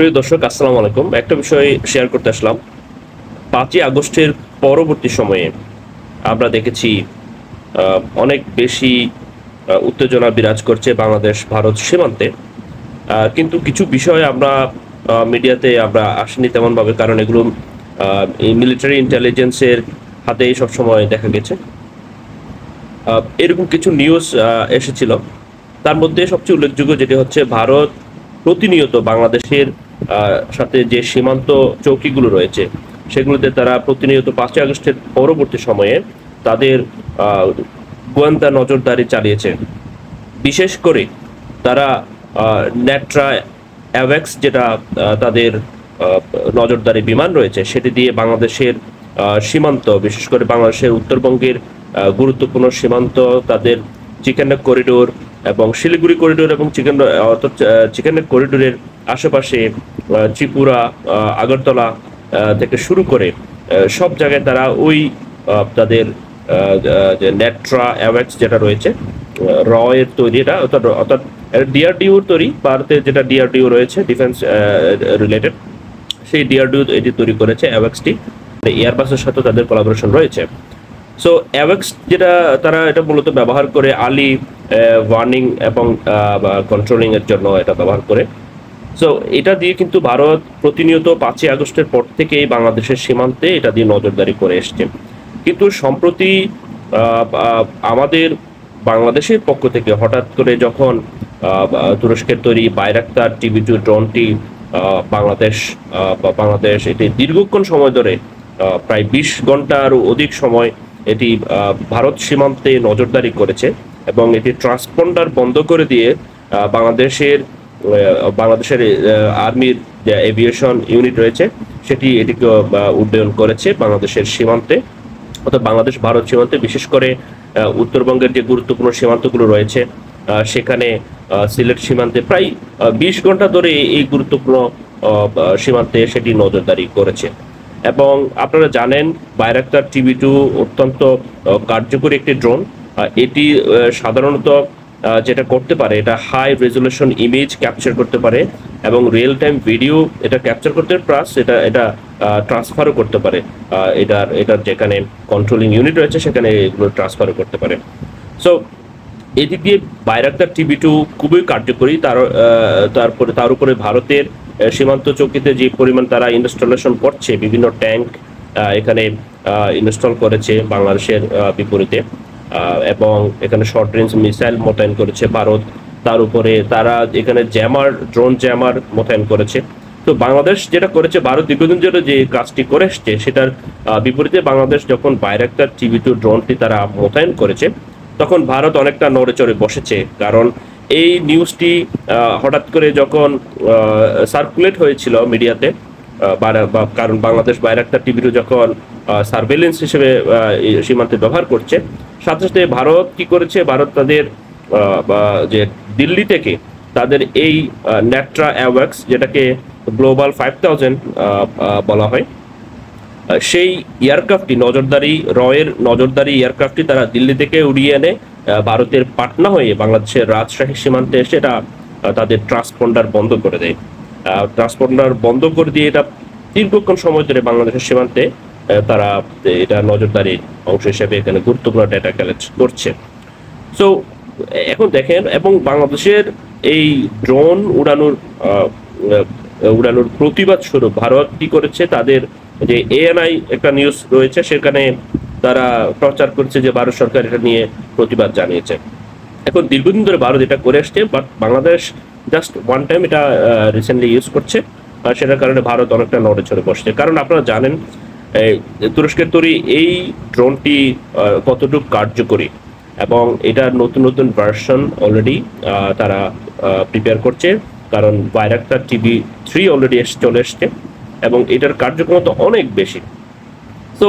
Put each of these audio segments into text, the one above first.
প্রিয় দর্শক, আসসালামু আলাইকুম। একটা বিষয় শেয়ার করতে আসলাম। 5ই আগস্টের পরবর্তী সময়ে আমরা দেখেছি অনেক বেশি উত্তেজনা বিরাজ করছে বাংলাদেশ ভারত সীমান্তে। কিন্তু কিছু বিষয় আমরা মিডিয়াতে আমরা আসেনি তেমনভাবে, কারণ এগুলো এই মিলিটারি ইন্টেলিজেন্সের হাতেই সবসময় দেখা গেছে। এরকম কিছু নিউজ এসেছিল। তার মধ্যে সবচেয়ে উল্লেখযোগ্য যেটি হচ্ছে, ভারত প্রতিনিয়ত বাংলাদেশের সাথে যে সীমান্ত চৌকিগুলো রয়েছে সেগুলোতে তারা প্রতিনিয়ত 5ই আগস্টের পরবর্তী সময়ে তাদের গোয়েন্দা নজরদারি চালিয়েছে। বিশেষ করে তারা নেট্রা অ্যাওয়াক্স, যেটা তাদের নজরদারি বিমান রয়েছে, সেটি দিয়ে বাংলাদেশের সীমান্ত, বিশেষ করে বাংলাদেশের উত্তরবঙ্গের গুরুত্বপূর্ণ সীমান্ত, তাদের চিকেননেক করিডোর এবং শিলিগুড়ি করিডোর এবং চিকেননেক করিডোরের আশেপাশে ত্রিপুরা, আগরতলা থেকে শুরু করে সব জায়গায় তারা ওই তাদের যে নেট্রা অ্যাওয়াক্স যেটা রয়েছে র এর তৈরি, এটা অর্থাৎ ডিআরডিওর তৈরি, ভারতের যেটা ডিআরডিও রয়েছে ডিফেন্স রিলেটেড, সেই ডিআরডিও এটি তৈরি করেছে অ্যাওয়াক্সটি। এয়ারবাসের সাথে তাদের কোলাবোরেশন রয়েছে। সো অ্যাওয়াক্স যেটা তারা এটা মূলত ব্যবহার করে আর্লি ওয়ার্নিং এবং কন্ট্রোলিং এর জন্য এটা ব্যবহার করে। সো এটা দিয়ে কিন্তু ভারত প্রতিনিয়ত 5ই আগস্টের পর থেকেই বাংলাদেশের সীমান্তে এটা দিয়ে নজরদারি করে এসছে। কিন্তু সম্প্রতি আমাদের বাংলাদেশের পক্ষ থেকে হঠাৎ করে যখন তুরস্কের তৈরি বাইরাক্তার TB2 ড্রোনটি বাংলাদেশ এটি দীর্ঘক্ষণ সময় ধরে প্রায় 20 ঘন্টার অধিক সময় এটি ভারত সীমান্তে নজরদারি করেছে এবং এটি ট্রান্সপন্ডার বন্ধ করে দিয়ে বাংলাদেশের আর্মির যে এভিয়েশন ইউনিট রয়েছে সেটি এটিকে উড্ডয়ন করেছে বাংলাদেশের সীমান্তে, অর্থাৎ বাংলাদেশ ভারত সীমান্তে। বিশেষ করে উত্তরবঙ্গের যে গুরুত্বপূর্ণ সীমান্তগুলো রয়েছে সেখানে সিলেট সীমান্তে প্রায় 20 ঘন্টা ধরে এই গুরুত্বপূর্ণ সীমান্তে সেটি নজরদারি করেছে। এবং আপনারা জানেন, বাইরাক্তার TB2 অত্যন্ত কার্যকরী একটি ড্রোন। এটি সাধারণত যেটা করতে পারে, এটা হাই রেজলিউশন ইমেজ ক্যাপচার করতে পারে এবং রিয়েল টাইম ভিডিও এটা ক্যাপচার করতে, প্লাস এটা ট্রান্সফারও করতে পারে। এটার যেখানে কন্ট্রোলিং ইউনিট রয়েছে সেখানে এগুলো ট্রান্সফারও করতে পারে। সো এদিক দিয়ে বাইরাক্তার TB2 খুবই কার্যকরী। তার উপরে ভারতের সীমান্ত চৌকিতে যে পরিমাণ তারা ইনস্টলেশন করছে, বিভিন্ন ট্যাঙ্ক এখানে ইনস্টল করেছে বাংলাদেশের বিপরীতে, এবং এখানে শর্ট রেঞ্জ মিসাইল মোতায়েন করেছে ভারত। তার উপরে তারা এখানে ড্রোন জ্যামার মোতায়েন করেছে। তো বাংলাদেশ যেটা করেছে, ভারত দীর্ঘদিন ধরে যে কাজটি করে এসছে সেটার বিপরীতে বাংলাদেশ যখন বাইরাক্তার TB2 ড্রোনটি তারা মোতায়েন করেছে, তখন ভারত অনেকটা নড়ে চড়ে বসেছে। কারণ এই নিউজটি হঠাৎ করে যখন সার্কুলেট হয়েছিল মিডিয়াতে, কারণ বাংলাদেশ বাইরাক্তার TB2 যখন সার্ভেলেন্স হিসেবে সীমান্তে ব্যবহার করছে, সাথে সাথে ভারত কি করেছে, ভারত তাদের যে দিল্লি থেকে তাদের এই নেট্রা অ্যাওয়াক্স, যেটাকে গ্লোবাল 5000 বলা হয়, সেই এয়ারক্রাফটটি নজরদারি এয়ারক্রাফটটি তারা দিল্লি থেকে উড়িয়ে এনে ভারতের পাটনা হয়ে বাংলাদেশের রাজশাহী সীমান্তে এসে এটা তাদের ট্রান্সপন্ডার বন্ধ করে দেয়। ট্রান্সপন্ডার বন্ধ করে দিয়ে এটা দীর্ঘক্ষণ সময় ধরে বাংলাদেশের সীমান্তে তারা এটা নজরদারি অংশ হিসেবে এখানে গুরুত্বপূর্ণ ডেটা কালেক্ট করছে। সো এখন দেখেন, এবং বাংলাদেশের এই ড্রোন উড়ানোর প্রতিবাদ স্বরূপ ভারত কি করেছে, তাদের যে ANI একটা নিউজ রয়েছে সেখানে তারা প্রচার করছে যে ভারত সরকার এটা নিয়ে প্রতিবাদ জানিয়েছে। এখন দীর্ঘদিন ধরে ভারত এটা করে আসছে, but Bangladesh just one time এটা রিসেন্টলি ইউজ করছে, আর সেটার কারণে ভারত অনেকটা নড়ে চড়ে বসছে। কারণ আপনারা জানেন তুরস্কের তৈরি এই ড্রোনটি কতটুকু কার্যকরী, এবং এটার নতুন নতুন ভার্সন অলরেডি তারা প্রিপেয়ার করছে, কারণ বাইরাক্তার TB3 অলরেডি চলে এসছে এবং এটার কার্যক্ষমতা অনেক বেশি। সো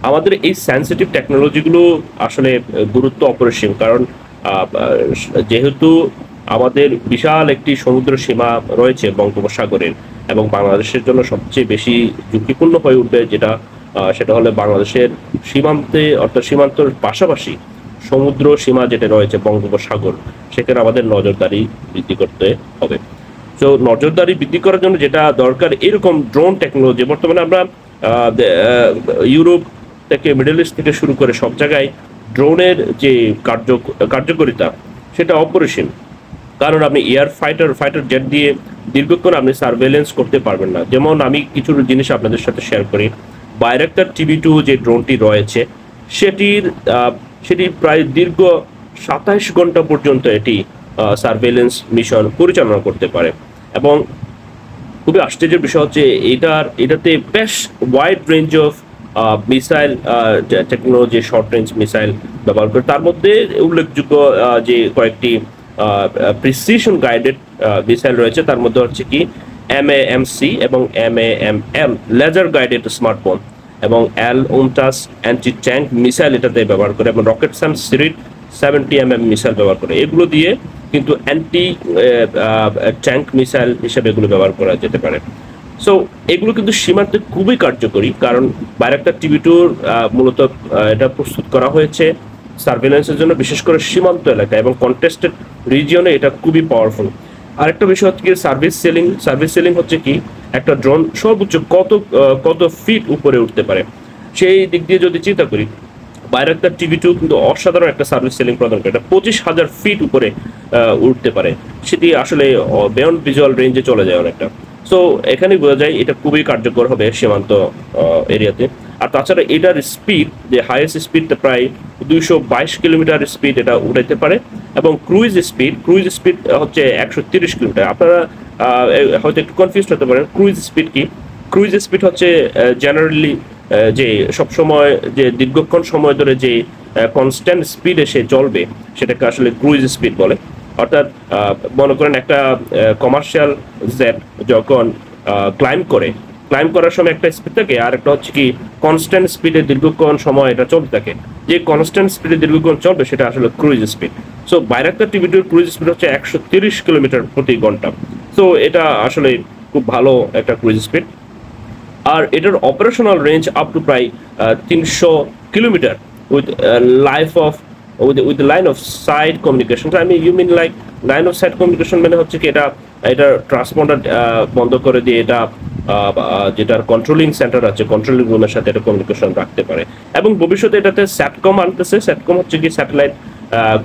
আমাদের এই সেন্সিটিভ টেকনোলজিগুলো আসলে গুরুত্ব অপরিসীম, কারণ যেহেতু আমাদের বিশাল একটি সমুদ্র সীমা রয়েছে বঙ্গোপসাগরের, এবং বাংলাদেশের জন্য সবচেয়ে বেশি ঝুঁকিপূর্ণ হয়ে উঠবে সেটা হলো বাংলাদেশের সীমান্তে, অর্থাৎ সীমান্তর পাশাপাশি সমুদ্র সীমা যেটা রয়েছে বঙ্গোপসাগর, সেখানে আমাদের নজরদারি বৃদ্ধি করতে হবে। তো নজরদারি বৃদ্ধি করার জন্য যেটা দরকার এরকম ড্রোন টেকনোলজি। বর্তমানে আমরা ইউরোপ থেকে মিডল ইস্ট থেকে শুরু করে সব জায়গায় ড্রোনের যে কার্যকারিতা সেটা অপরিসীম। কারণ আপনি ফাইটার জেট দিয়ে দীর্ঘক্ষণ আপনি সার্ভেলেন্স করতে পারবেন না। যেমন আমি কিছু জিনিস আপনাদের সাথে শেয়ার করি। বাইরাক্টার TB2 যে ড্রোনটি রয়েছে সেটি প্রায় দীর্ঘ 27 ঘন্টা পর্যন্ত এটি সার্ভেলেন্স মিশন পরিচালনা করতে পারে। এবং খুবই আশ্চর্যের বিষয় হচ্ছে এটাতে বেশ wide range of missile technology, short range missile ব্যবহার করে। তার মধ্যে উল্লেখযোগ্য যে কয়েকটি প্রিসিশন গাইডেড মিসাইল রয়েছে, তার মধ্যে হচ্ছে কি MAMC এবং MAML লেজার গাইডেড স্মার্টফোন, এবং UNTAS অ্যান্টি ট্যাঙ্ক মিসাইল এটাতে ব্যবহার করে, এবং রকেটসান সিরিট 70mm মিসাইল ব্যবহার করে। এগুলো দিয়ে কিন্তু অ্যান্টি ট্যাঙ্ক মিসাইল হিসেবে এগুলো ব্যবহার করা যেতে পারে। সো এগুলো কিন্তু সীমান্তে খুবই কার্যকরী, কারণ বাইরাক্টার TB2 মূলত এটা প্রস্তুত করা হয়েছে সার্ভেলেন্সের জন্য, বিশেষ করে সীমান্ত এলাকা এবং কন্টেস্টেড রিজিয়নে এটা খুবই পাওয়ারফুল। আরেকটা বিষয় হচ্ছে কি সার্ভিস সেলিং হচ্ছে কি একটা ড্রোন সর্বোচ্চ কত ফিট উপরে উঠতে পারে। সেই দিক দিয়ে যদি চিন্তা করি, বাইরাক্টার TB2 কিন্তু অসাধারণ একটা সার্ভিস সেলিং প্রদান করে। এটা 25,000 ফিট উপরে উঠতে পারে, সেটি আসলে বিয়ন্ড ভিজুয়াল রেঞ্জে চলে যায় অনেকটা। সো এখানে বোঝা যায় এটা খুবই কার্যকর হবে সীমান্ত এরিয়াতে। আর তাছাড়া এটার স্পিড, যে হাইয়েস্ট স্পিডটা প্রায় 222 কিলোমিটার স্পিড এটা উঠাইতে পারে, এবং ক্রুইজ স্পিড হচ্ছে 130 কিলোমিটার। আপনারা হয়তো একটু কনফিউজ হতে পারেন, ক্রুইজ স্পিড কি? ক্রুইজ স্পিড হচ্ছে জেনারেলি যে সবসময় যে দীর্ঘক্ষণ সময় ধরে যে কনস্ট্যান্ট স্পিডে সে চলবে সেটাকে আসলে ক্রুইজ স্পিড বলে। অর্থাৎ মনে করেন একটা কমার্শিয়াল জেট যখন ক্লাইম্ব করার সময় একটা স্পিড থাকে, আর একটা হচ্ছে কি কনস্ট্যান্ট স্পিডে দীর্ঘক্ষণ সময় এটা চলতে থাকে। যে কনস্ট্যান্ট স্পিডে দীর্ঘক্ষণ চলবে সেটা আসলে cruise speed. So Bayraktar TB2 cruise speed হচ্ছে 130 কিলোমিটার প্রতি ঘন্টা। সো এটা আসলে খুব ভালো একটা ক্রুইজ স্পিড। আর এটার অপারেশনাল রেঞ্জ আপ টু প্রায় 300 kilometre with line of sight communication. You mean like line of sight communication মানে হচ্ছে কি এটা ট্রান্সপন্ডার বন্ধ করে দিয়ে এটা যেটার কন্ট্রোলিং সেন্টার আছে, কন্ট্রোলিং রুমের সাথে এটা কমিউনিকেশন রাখতে পারে। এবং ভবিষ্যতে এটাতে স্যাটকম আনতেছে। স্যাটকম হচ্ছে কি স্যাটেলাইট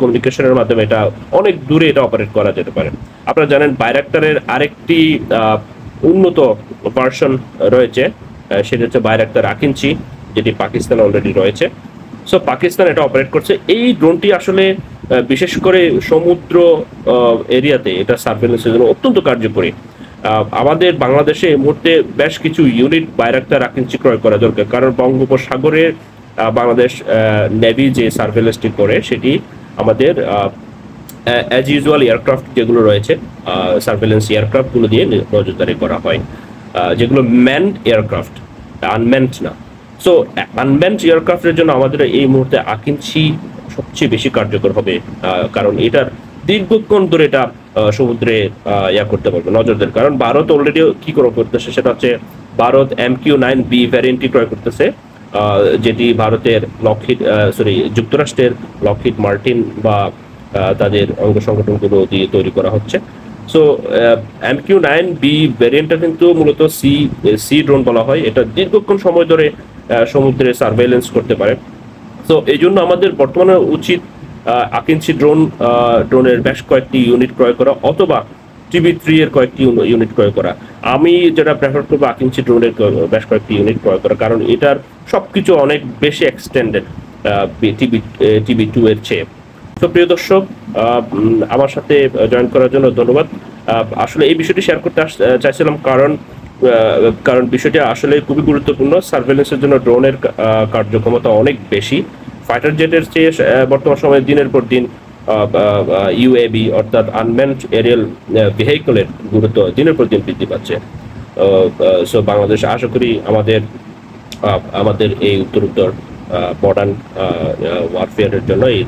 কমিউনিকেশনের মাধ্যমে এটা অনেক দূরে এটা অপারেট করা যেতে পারে। আপনারা জানেন বাইরাক্টারের আরেকটি উন্নত ভার্সন রয়েছে, সেটা হচ্ছে বাইরাক্টার আকিঞ্চি, যেটি পাকিস্তানে অলরেডি রয়েছে। সো পাকিস্তান এটা অপারেট করছে। এই ড্রোনটি আসলে বিশেষ করে সমুদ্র এরিয়াতে এটা সার্ভেলেন্সের জন্য অত্যন্ত কার্যকরী। আমাদের বাংলাদেশে এই মুহূর্তে বেশ কিছু ইউনিট বাইরাক্টার আকিঞ্চি ক্রয় করা দরকার, কারণ বঙ্গোপসাগরের বাংলাদেশ নেভি যে সার্ভেলেন্সটি করে সেটি আমাদের অ্যাজ ইউজুয়াল এয়ারক্রাফট যেগুলো রয়েছে, সার্ভেলেন্স এয়ারক্রাফটগুলো দিয়ে নজরদারি করা হয়, যেগুলো ম্যানড এয়ারক্রাফট, আনম্যানড না। সো আনম্যানড এয়ারক্রাফটের জন্য আমাদের এই মুহূর্তে আকিঞ্চি সবচেয়ে বেশি কার্যকর হবে, কারণ এটার দীর্ঘক্ষণ ধরে এটা সমুদ্রে করতে পারবে নজরদারি। কারণ ভারত অলরেডি কি করতেছে সেটা হচ্ছে ভারত MQ-9B ভ্যারিয়েন্টটি ক্রয় করতেছে, যেটি ভারতের যুক্তরাষ্ট্রের লকহিড মার্টিন বা তাদের অঙ্গ সংগঠনগুলো দিয়ে তৈরি করা হচ্ছে। সো MQ-9B ভ্যারিয়েন্টটা কিন্তু মূলত সি ড্রোন বলা হয়। এটা দীর্ঘক্ষণ সময় ধরে সমুদ্রে সার্ভেলেন্স করতে পারে। সো এই জন্য আমাদের বর্তমানে উচিত আকিঞ্চি ড্রোনের বেশ কয়েকটি ইউনিট ক্রয় করা, অথবা TB3 এর কয়েকটি ইউনিট ক্রয় করা। আমি যেটা প্রেফার করবো আকিঞ্চি ড্রোনের বেশ কয়েকটি ইউনিট ক্রয় করা, কারণ এটার সবকিছু অনেক বেশি এক্সটেন্ডেড TB2 এর চেয়ে। তো প্রিয় দর্শক, আমার সাথে জয়েন করার জন্য ধন্যবাদ। আসলে এই বিষয়টি শেয়ার করতে চাইছিলাম, কারণ বিষয়টি আসলে খুবই গুরুত্বপূর্ণ। সার্ভেলেন্সের জন্য ড্রোনের কার্যক্ষমতা অনেক বেশি। ফাইটার জেটের চেয়ে বর্তমান সময়ে দিনের পর দিন UAV অর্থাৎ আনম্যানড এরিয়াল ভেহিকলের গুরুত্ব দিনের পর দিন বৃদ্ধি পাচ্ছে। সো বাংলাদেশ আশা করি আমাদের এই উত্তর মডার্ন ওয়ারফেয়ারের জন্য এই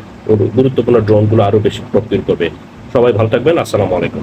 গুরুত্বপূর্ণ ড্রোনগুলো আরো বেশি প্রক্রিয়া করবে। সবাই ভালো থাকবেন। আসসালামু আলাইকুম।